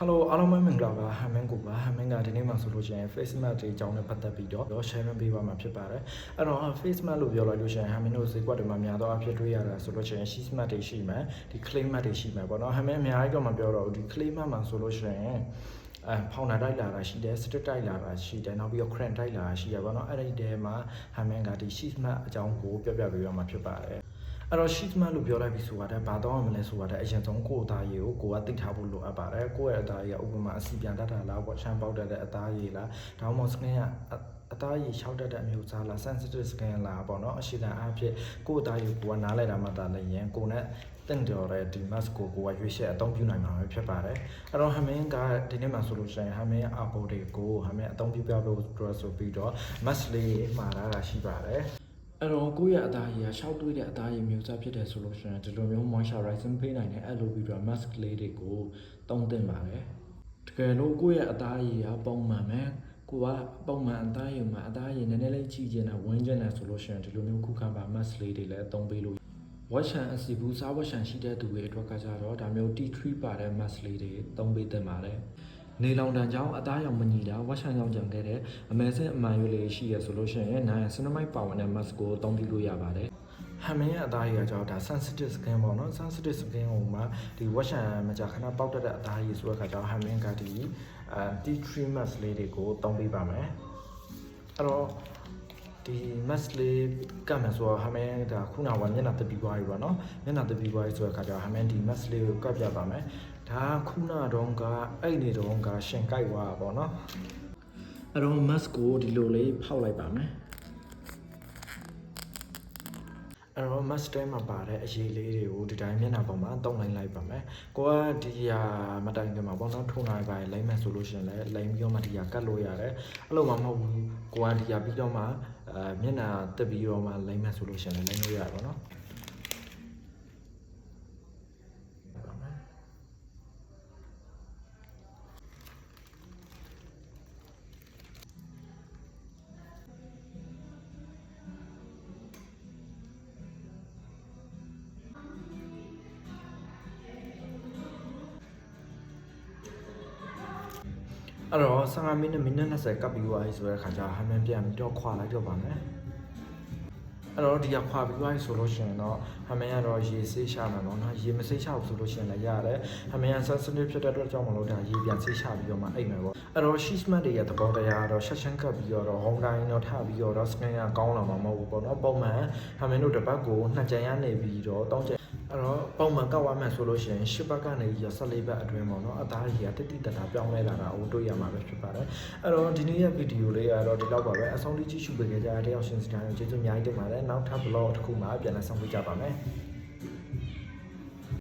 Hello အားလုံးပဲမင်္ဂလာပါဟမ်မင်းကိုပါဟမ်မင်းကဒီနေ့မှဆိုလို့ရှိရင် Facebook တွေအကြောင်းနဲ့ပတ်သက်ပြီးတော့ share ပေးပါမှာဖြစ်ပါတယ်အဲ့တော့ Facebook လို့ပြောလိုက်လို့ရှိရင်ဟမ်မင်းတို့ဈေးကွက်တွေမှာများသောအားဖြင့်တွေ့ရတာဆိုလို့ရှိရင် sheet map တွေရှိမယ်ဒီ claim map တွေရှိမယ်ပေါ့နော်ဟမ်မင်းအများကြီးတော့မပြောတော့ဘူးဒီ claim map မှာဆိုလို့ရှိရင်ဖောင်နာတိုက်လာတာရှိတယ် strip တိုက်လာတာရှိတယ်နောက်ပြီးတော့ crank တိုက်လာတာရှိရပါတော့အဲ့ဒီတဲမှာဟမ်မင်းကဒီ sheet map အကြောင်းကိုပြပေးရမှာဖြစ်ပါတယ်အဲ့တော့ sheet map လို့ပြောလိုက်ပြီးဆိုတာဘာတော့မလဲဆိုတာအရင်ဆုံးကိုယ်အသားရည်ကိုကသိထားဖို့လိုအပ်ပါတယ်ကိုယ့်ရဲ့အသားရည်ကဥပမာအစီပြန်တတ်တာလားပေါ့ချမ်းပေါက်တတ်တဲ့အသားရည်လားဒါမှမဟုတ် skin ကအသားရည်၆တက်တဲ့အမျိုးအစားလား sensitive skin လားပေါ့နော်အရှိတအားဖြင့်ကိုယ့်အသားရည်ကိုနားလဲတာမှသာလည်းရင်ကိုနဲ့တင့်တော်တဲ့ဒီ mask ကိုရွေးချယ်အသုံးပြုနိုင်မှာပဲဖြစ်ပါတယ်အဲ့တော့ဟမင်းကဒီနေ့မှဆိုလို့ရှိရင်ဟမင်းအပေါ်တွေကိုဟမင်းအသုံးပြုပြဖို့ဆိုပြီးတော့ mask လေးမှာတာရှိပါတယ်အဲ့တော့ကိုယ့်ရဲ့အသားရည်ကရှောက်တွေးတဲ့အသားရည်မျိုးစားဖြစ်တယ်ဆိုလို့ရှိရင်ဒီလိုမျိုး moisturizing ပေးနိုင်တဲ့အဲ့လိုပြီးတော့ mask လေးတွေကိုသုံးသင့်ပါတယ်တကယ်လို့ကိုယ့်ရဲ့အသားရည်ကပုံမှန်ပဲကိုကပုံမှန်အသားရည်မှာအသားရည်နည်းနည်းလေးကြီးကျင်တာဝန်းကျင်တယ်ဆိုလို့ရှိရင်ဒီလိုမျိုးခုခံပါ mask လေးတွေလည်းသုံးပေးလို့ဝက်ရှန်အစီဘူးစားဝက်ရှန်ရှိတဲ့သူတွေအတွက်ကကြတော့ဒါမျိုး tea tree ပါတဲ့ mask လေးတွေသုံးပေးသင့်ပါတယ်နေလောင်တန်ကြောင့်အသားရောင်မညီတာဝက်ရှန်ရောင်ကြံခဲ့တဲ့အမဲစင်းအမှန်ရွေးလေးရှိရဆိုလို့ရှိရင်နိုင်ဆင်နမိုက်ပါဝင်တဲ့ mask ကိုအသုံးပြုလို့ရပါတယ်ဟမ်မင်းရဲ့အသားရည်ကကြောင့်ဒါ sensitive skin ပေါ့နော် sensitive skin ဟိုမှာဒီဝက်ရှန်မကြာခဏပေါက်တတ်တဲ့အသားရည်ဆိုတဲ့ခါကျတော့ဟမ်မင်းကဒီtea tree mask လေးတွေကိုသုံးပေးပါမယ်အဲ့တော့ဒီ mask လေးကမယ်ဆိုတော့ဟမ်မင်းဒါခုနကမျက်နှာတပီပွားကြီးပေါ့နော်မျက်နှာတပီပွားကြီးဆိုတဲ့ခါကျတော့ဟမ်မင်းဒီ mask လေးကိုကပ်ပြပါမယ်ဒါခုနတော့ကအဲ့နေတော့ကရှင်ကြိုက်သွားတာပေါ့နော်အဲ့တော့ mask ကိုဒီလိုလေးဖောက်လိုက်ပါမယ်အဲ့တော့ mask ထဲမှာပါတဲ့အရေးလေးတွေကိုဒီတိုင်းမျက်နှာပေါ်မှာတုံးလိုက်ပါမယ်ကိုကဒီဟာမတိုင်ခင်မှာပေါ့နော်ထုံနိုင်ပါလိမ့်မယ်ဆိုလို့ရှိရင်လည်းလိမ့်ပြီးတော့မှဒီဟာကတ်လို့ရတယ်အဲ့လိုမှမဟုတ်ဘူးကိုကဒီဟာပြီးတော့မှမျက်နှာတက်ပြီးတော့မှလိမ့်မယ်ဆိုလို့ရှိရင်လည်းလိမ့်လို့ရတယ်ပေါ့နော်အဲ့တော့15မိနစ်20ကပ်ပြီးသွားပြီဆိုတဲ့ခါကျဟမ်မင်းပြန်ပြီးတော့ခွာလိုက်တော့ပါမယ်အဲ့တော့ဒီကခွာပြီးသွားပြီဆိုလို့ရှိရင်တော့ဟမ်မင်းကတော့ရေဆေးရှာမှာပေါ့နော်ရေမဆေးရှာဘူးဆိုလို့ရှိရင်လည်းရတယ်ဟမ်မင်းက sensitive ဖြစ်တဲ့အတွက်ကြောင့်မလို့ဒါရေပြန်ဆေးရှာပြီးတော့မှအိတ်မယ်ပေါ့အဲ့တော့ sheet mask တွေရဲ့သဘောတရားကတော့ရှက်ရှန်းကပ်ပြီးတော့ဟောင်းတိုင်းတော့ထပြီးတော့ skin ကကောင်းလာမှာမဟုတ်ဘူးပေါ့နော်ပုံမှန်ဟမ်မင်းတို့တစ်ပတ်ကို2ကြိမ်ရနေပြီးတော့3ကြိမ်အဲ့တော့ပုံမှန်ကောက်ရမယ်ဆိုလို့ရှိရင်10ဘက်ကနေ14ဘက်အတွင်းပေါ့နော်အသားကြီးကတိတိတတ်တာပြောင်းလဲလာတာကိုတွေ့ရမှာပဲဖြစ်ပါတယ်အဲ့တော့ဒီနေ့ရဲ့ဗီဒီယိုလေးကတော့ဒီလောက်ပါပဲအဆုံးထိကြည့်ရှုပေးကြတဲ့တယောက်ရှင်စီတိုင်းကိုကျေးဇူးအများကြီးတင်ပါတယ်နောက်ထပ် vlog တစ်ခုမှပြန်လည်ဆောင်ပေးကြပါမယ်